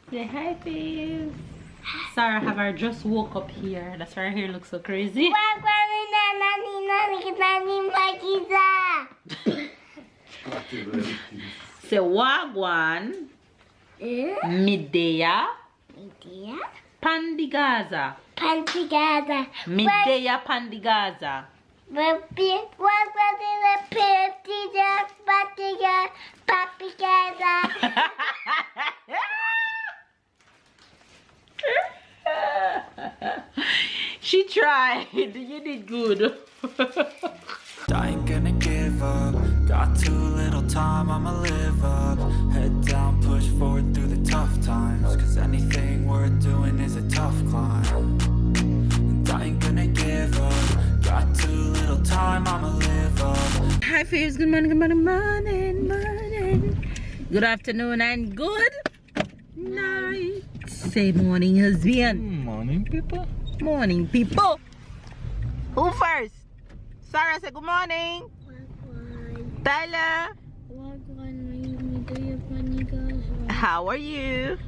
Say hi, Faves. Sarah have her just woke up here. That's why her hair looks so crazy. Say wagwan. Midaya. Pandigaza. Midaya pandigaza. She tried. You did good. I ain't gonna give up. Got too little time, I'ma live up. Head down, push forward through the tough times. Cause anything worth doing is a tough climb. And I ain't gonna give up. Got too little time, I'ma live up. Hi, Faves. Good morning, good morning, morning. Good afternoon and good night. Say morning, husband. Morning, people. Morning, people. Who first? Sarah, say good morning. Tyler, how are you?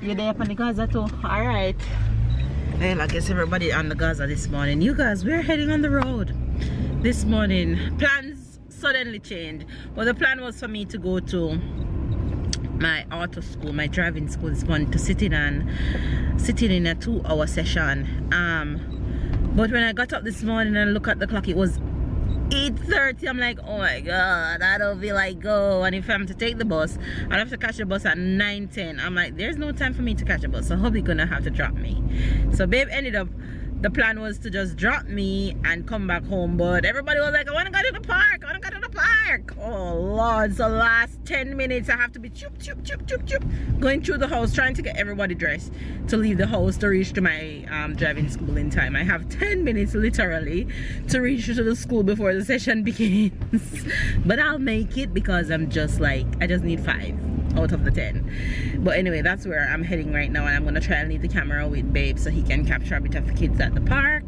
You're there for the Gaza too? Alright. Well, I guess everybody on the Gaza this morning. You guys, we're heading on the road this morning. Plans suddenly changed. Well, the plan was for me to go to my auto school, my driving school this morning, to sit in a 2-hour session. But when I got up this morning and look at the clock, it was 8:30. I'm like, oh my god, I don't feel like go. And if I'm to take the bus, I'll have to catch the bus at 9:10. I'm like, there's no time for me to catch a bus, so hubby gonna have to drop me. So babe ended up, the plan was to just drop me and come back home, but everybody was like, I want to go to the park, I want to go to the park. Oh lord. So last 10 minutes I have to be going through the house trying to get everybody dressed to leave the house to reach to my driving school in time. I have 10 minutes literally to reach to the school before the session begins. But I'll make it because I'm just like, I just need 5 out of the 10. But anyway, that's where I'm heading right now, and I'm gonna try and leave the camera with babe so he can capture a bit of the kids at the park,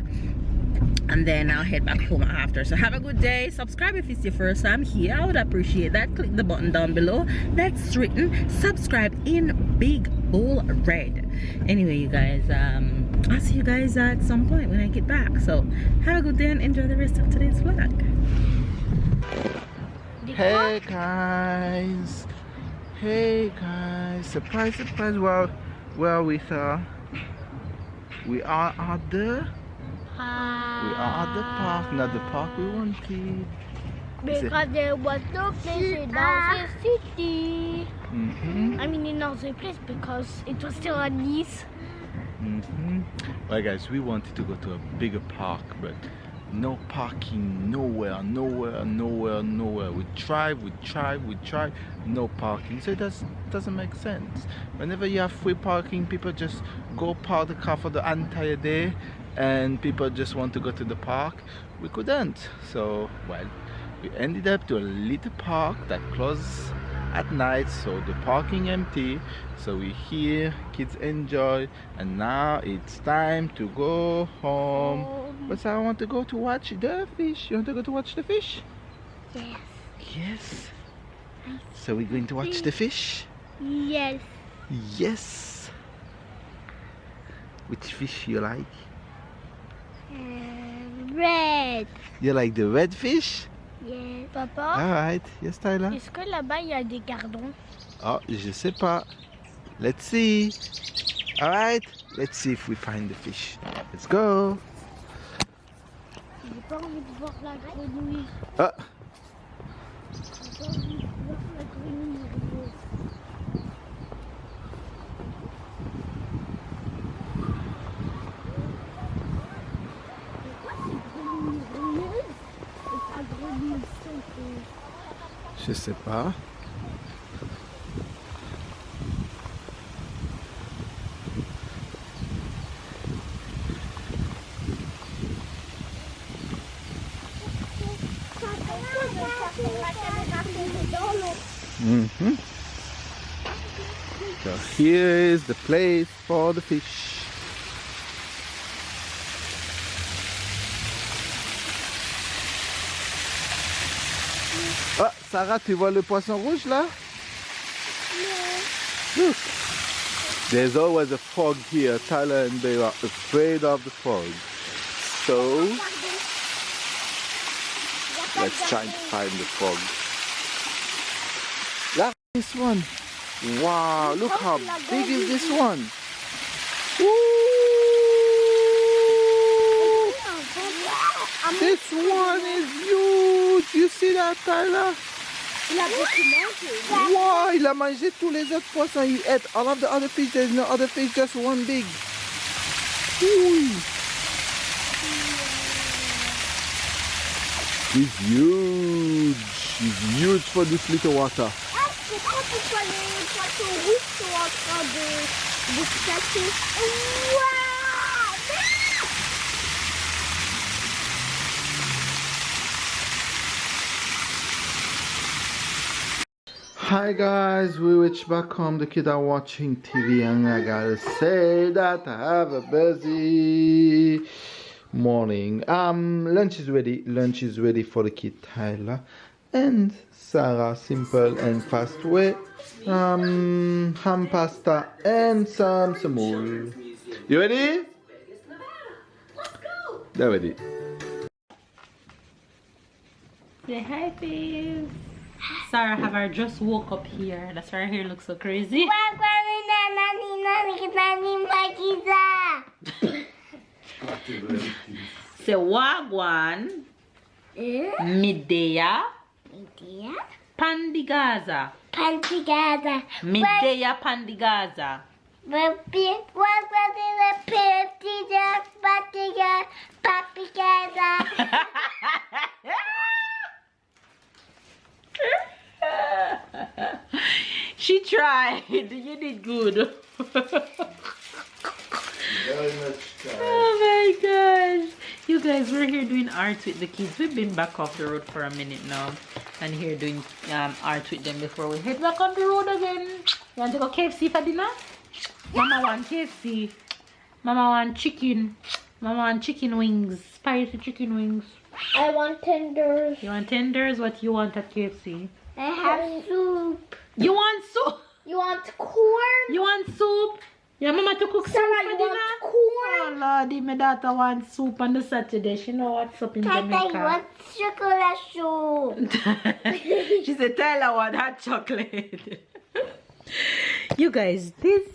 and then I'll head back home after. So have a good day. Subscribe if it's your first time here, I would appreciate that. Click the button down below that's written subscribe in big bold red. Anyway, you guys, I'll see you guys at some point when I get back. So have a good day and enjoy the rest of today's vlog. Hey guys. Hey guys. Surprise, surprise. Well, we are at the park, not the park we wanted. Because there was no place in our city. I mean in our place because it was still on Nice. Well guys, we wanted to go to a bigger park, but no parking, nowhere. We tried, no parking. So it doesn't make sense. Whenever you have free parking, people just go park the car for the entire day, and people just want to go to the park. We couldn't. So, well, we ended up to a little park that closed at night, so the parking empty. So we here, kids enjoy, and now it's time to go home. But I want to go to watch the fish. You want to go to watch the fish? Yes. Yes. So we're going to watch the fish? Yes. Yes. Which fish you like? Red. You like the red fish? Yes. Papa, Alright. Yes, Tyler? est-ce que là-bas il y a des gardons? Oh, je sais pas. Let's see. Alright. Let's see if we find the fish. Let's go. J'ai pas envie de voir la grenouille. Ah. J'ai pas envie de voir la grenouille. Je sais pas. So here is the place for the fish. Oh, Sarah, tu vois le poisson rouge là? Look. There's always a frog here. Tyler and they are afraid of the frog. So let's try and find the frog. Look, this one. Wow, look how big is this one. Woo! This one is huge. You see that, Tyler? Wow, il a mangé tous les autres poissons. He ate all of the other fish. There's no other fish, just one big. Ooh. He's huge. He's huge for this little water. Hi guys, we reached back home. The kids are watching TV and I gotta say that I have a busy morning. Lunch is ready. Lunch is ready for the kid Tyler and Sarah. Simple and fast way. Ham pasta and some semoule. You ready? Let's go. They're ready. Say hi, babes. Sarah have her just woke up here. That's why her hair looks so crazy. Say wagwan. Midea. Pandigaza. Midea pandigaza. She tried. You did good. Very much time. Oh my gosh. You guys, we're here doing art with the kids. We've been back off the road for a minute now. And here doing art with them before we head back on the road again. You want to go KFC for dinner? Mama want KFC. Mama want chicken. Mama want chicken wings. Spicy chicken wings. I want tenders. You want tenders? What you want at KFC? I have soup. You want soup? You want corn? You want soup? Your mama to cook soup Sarah, for you dinner? want corn? Oh Lordy, my daughter wants soup on the Saturday. She know what's up in Tata, you Jamaica. want chocolate soup? She said, Tyler want hot chocolate. You guys, this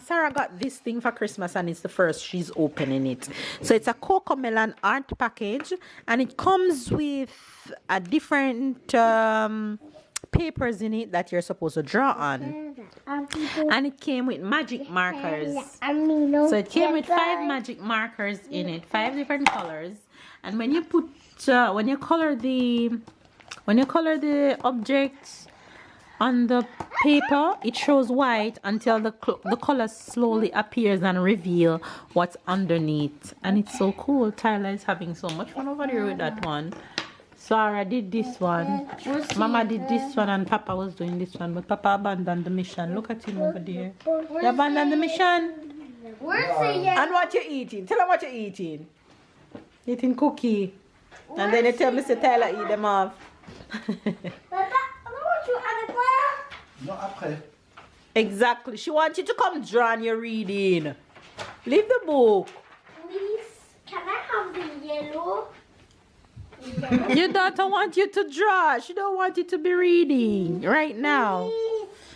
Sarah got this thing for Christmas and it's the first she's opening it. So it's a cocoa melon art package and it comes with a different papers in it that you're supposed to draw on. And it came with magic markers. So it came with 5 magic markers in it, 5 different colors. And when you put when you color the objects on the paper, it shows white until the color slowly appears and reveal what's underneath. And it's so cool. Tyler is having so much fun over there with that one. Sarah did this one. Mama did this one and Papa was doing this one. But Papa abandoned the mission. Look at him over there. You abandoned the mission? And what you eating? Tell them what you're eating. Eating cookie. And then you tell Mr. Tyler eat them off. No, après. Exactly. She wants you to come draw on your reading. Leave the book. Please, can I have the yellow? Your daughter wants you to draw. She don't want you to be reading right now.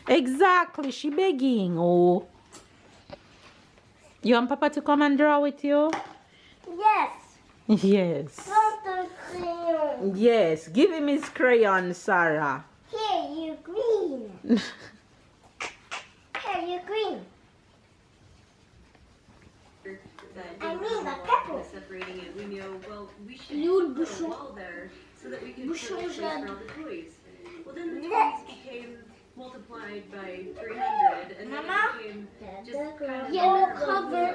Exactly. She begging. Oh. You want Papa to come and draw with you? Yes. Yes. Not the crayon. Yes. Give him his crayon, Sarah. Here, you green. Here, you green. I mean the pepper. Separating it, we know, well, we should You put a wall there so that we can put Bouchon space for jaune. all the toys. Well, then the Yes. toys became multiplied by 300, and then Mama? it became just kind of Yellow cover.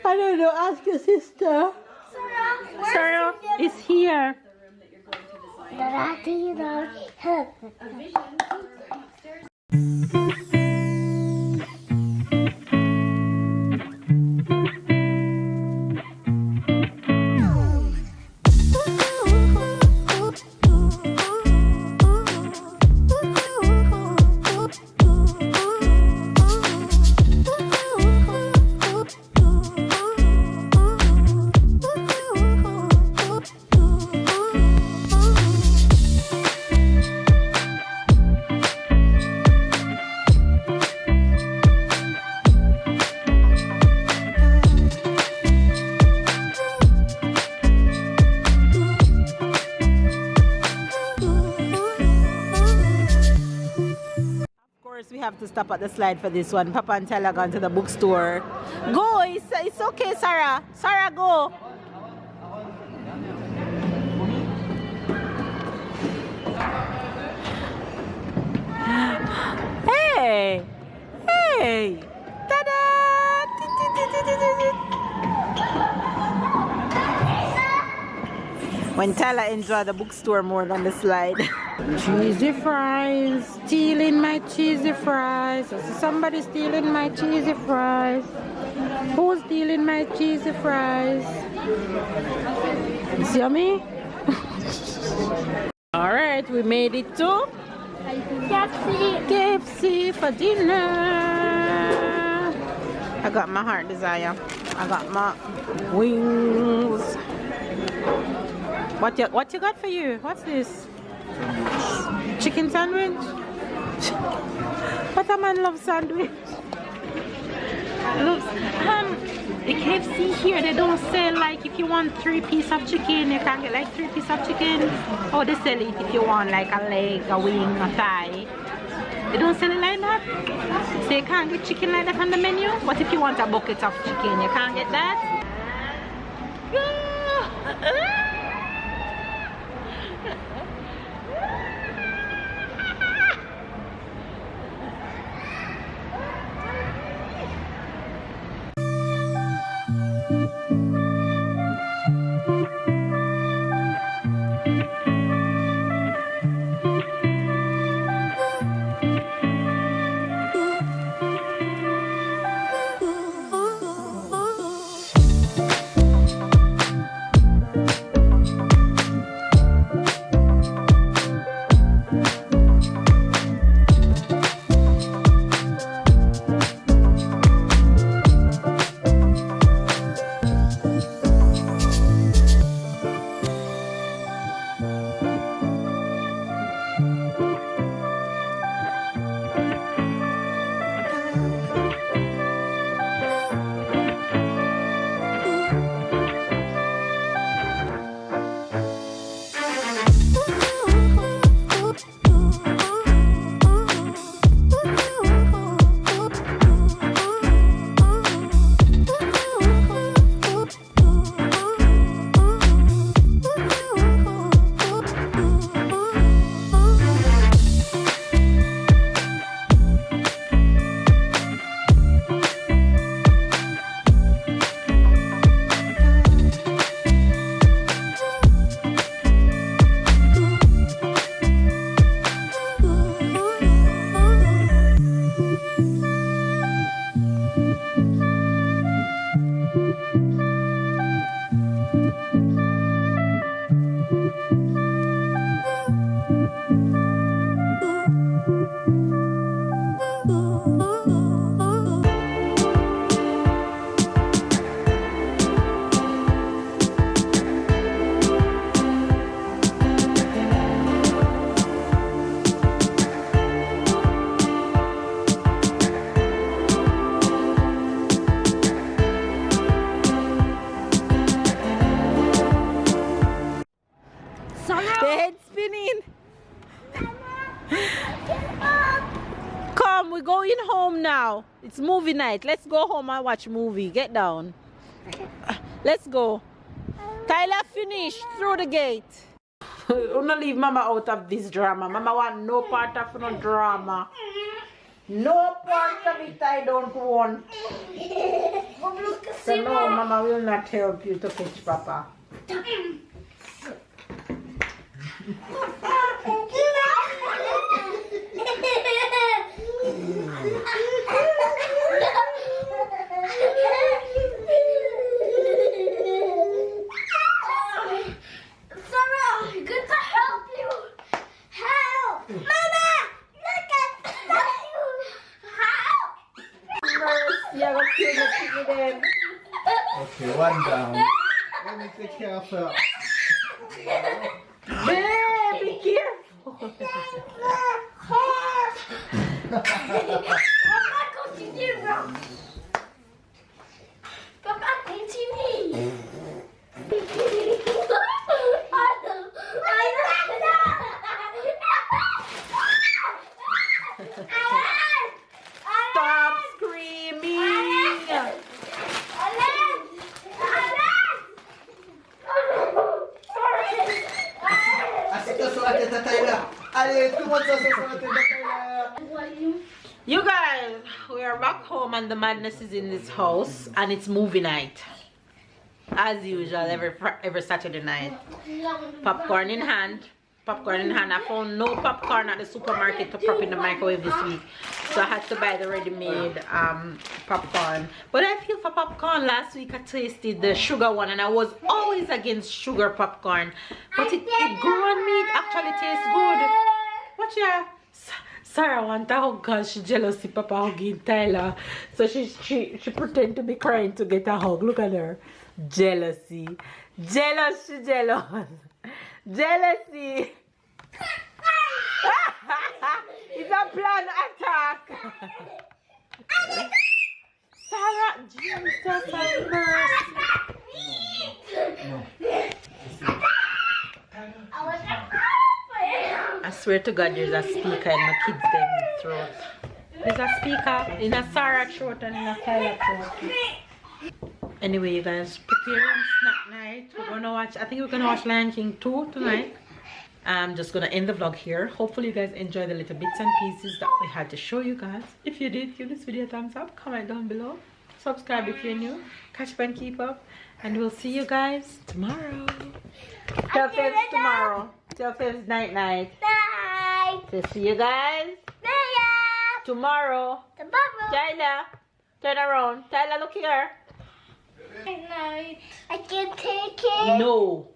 I don't know. Ask your sister. Sarah, Sarah is here. the room that you're going to design. But I think A vision upstairs. have to stop at the slide for this one. Papa and Tyler gone to the bookstore. Go, it's okay, Sarah. Sarah, go. Hey, hey, ta-da! When Tyler enjoyed the bookstore more than the slide. Cheesy fries, stealing my cheesy fries. I see somebody stealing my cheesy fries. Who's stealing my cheesy fries? It's yummy. All right, we made it to KFC for dinner. I got my heart desire. I got my wings. What you got for you? What's this? Chicken sandwich? But a man loves sandwich. Looks, the KFC here, they don't sell like if you want 3 pieces of chicken, you can get like 3 pieces of chicken. Or they sell it if you want like a leg, a wing, a thigh. They don't sell it like that. So you can't get chicken like that on the menu. But if you want a bucket of chicken, you can't get that. Come, we're going home now. It's movie night. Let's go home and watch movie. Get down. Let's go. Tyler, finish through the gate. We're gonna leave Mama out of this drama. Mama want no part of no drama. No part of it I don't want. So no, Mama will not help you to catch Papa. Sarah, good to help you. Help! Mama! Look at you! Help! You're gonna kill the chicken then. Okay, one down. Let me take care of her. Babe, be careful. Papa, continue. Papa, continue. You guys, we are back home and the madness is in this house and it's movie night. As usual, every Saturday night. Popcorn in hand. Popcorn in hand. I found no popcorn at the supermarket to prop in the microwave this week. So I had to buy the ready-made popcorn. But I feel for popcorn. Last week I tasted the sugar one and I was always against sugar popcorn. But it grew on me. It actually tastes good. Watch ya. Sarah wants a hug because she jealousy Papa hugging Tyler. So she pretend to be crying to get a hug. Look at her. Jealousy. Jealous, she jealous. Jealousy. It's a planned attack. Sarah, Jesus and mercy. I swear to God, there's a speaker in my kids' throat. There's a speaker in a Sarah throat and in a Tyler throat. Anyway, you guys, preparing snack night. We're gonna watch. I think we're gonna watch Lion King 2 tonight. I'm just gonna end the vlog here. Hopefully, you guys enjoy the little bits and pieces that we had to show you guys. If you did, give this video a thumbs up. Comment down below. Subscribe if you're new. Catch up and keep up. And we'll see you guys tomorrow. Tell Fibs tomorrow. Tell Fibs night night. Bye. So see you guys tomorrow. Tyler, turn around. Tyler, look here. No, I can't take it. No.